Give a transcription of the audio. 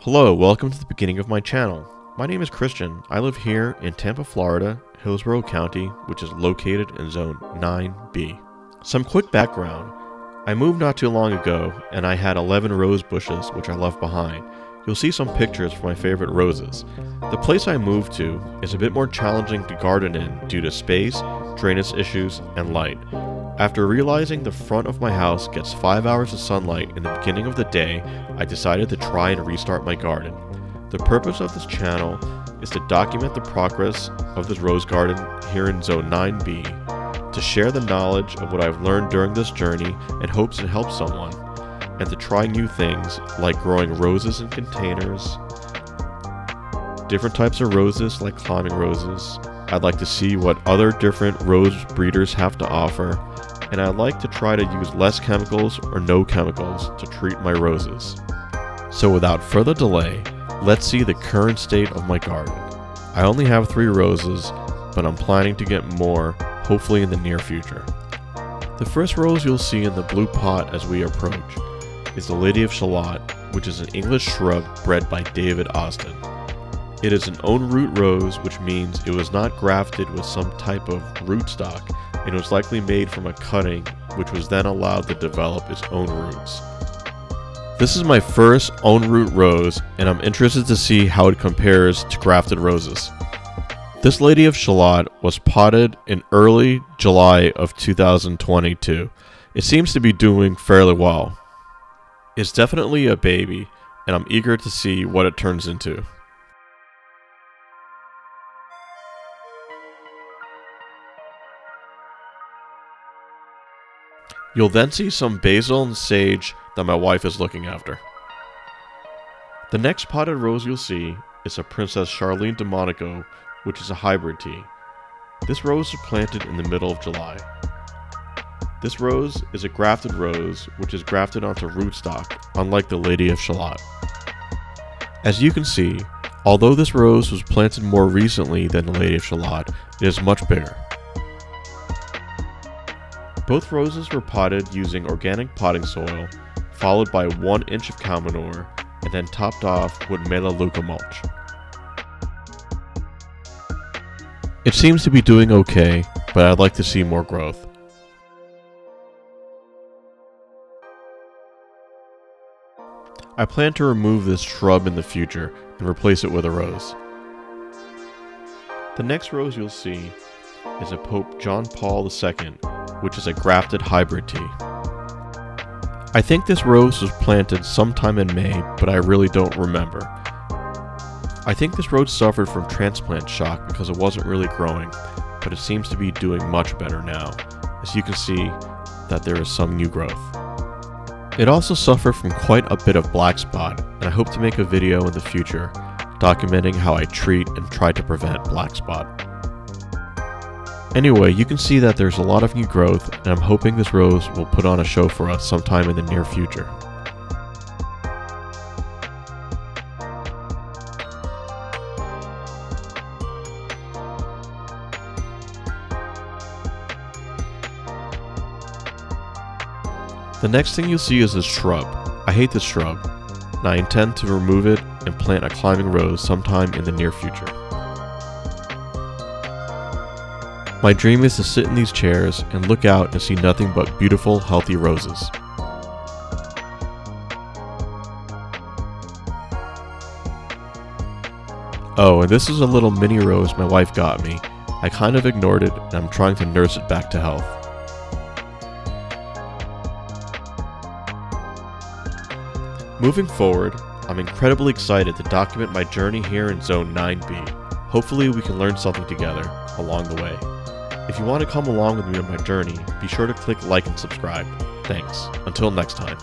Hello, welcome to the beginning of my channel. My name is Christian. I live here in Tampa, Florida, Hillsborough County, which is located in Zone 9b. Some quick background. I moved not too long ago, and I had 11 rose bushes, which I left behind. You'll see some pictures for my favorite roses. The place I moved to is a bit more challenging to garden in due to space, drainage issues, and light. After realizing the front of my house gets 5 hours of sunlight in the beginning of the day, I decided to try and restart my garden. The purpose of this channel is to document the progress of this rose garden here in Zone 9b, to share the knowledge of what I've learned during this journey in hopes it helps someone, and to try new things like growing roses in containers, different types of roses like climbing roses. I'd like to see what other different rose breeders have to offer, and I like to try to use less chemicals or no chemicals to treat my roses. So without further delay, let's see the current state of my garden. I only have 3 roses, but I'm planning to get more, hopefully in the near future. The first rose you'll see in the blue pot as we approach is the Lady of Shallot, which is an English shrub bred by David Austin. It is an own root rose, which means it was not grafted with some type of rootstock, and was likely made from a cutting, which was then allowed to develop its own roots. This is my first own root rose, and I'm interested to see how it compares to grafted roses. This Lady of Shallot was potted in early July of 2022. It seems to be doing fairly well. It's definitely a baby, and I'm eager to see what it turns into. You'll then see some basil and sage that my wife is looking after. The next potted rose you'll see is a Princess Charlene de Monaco, which is a hybrid tea. This rose was planted in the middle of July. This rose is a grafted rose, which is grafted onto rootstock, unlike the Lady of Shallot. As you can see, although this rose was planted more recently than the Lady of Shallot, it is much bigger. Both roses were potted using organic potting soil, followed by 1 inch of cow manure, and then topped off with Meilland mulch. It seems to be doing okay, but I'd like to see more growth. I plan to remove this shrub in the future and replace it with a rose. The next rose you'll see is a Pope John Paul II, which is a grafted hybrid tea. I think this rose was planted sometime in May, but I really don't remember. I think this rose suffered from transplant shock because it wasn't really growing, but it seems to be doing much better now, as you can see that there is some new growth. It also suffered from quite a bit of black spot, and I hope to make a video in the future documenting how I treat and try to prevent black spot. Anyway, you can see that there's a lot of new growth, and I'm hoping this rose will put on a show for us sometime in the near future. The next thing you'll see is this shrub. I hate this shrub, and I intend to remove it and plant a climbing rose sometime in the near future. My dream is to sit in these chairs and look out and see nothing but beautiful, healthy roses. Oh, and this is a little mini rose my wife got me. I kind of ignored it, and I'm trying to nurse it back to health. Moving forward, I'm incredibly excited to document my journey here in Zone 9b. Hopefully we can learn something together along the way. If you want to come along with me on my journey, be sure to click like and subscribe. Thanks. Until next time.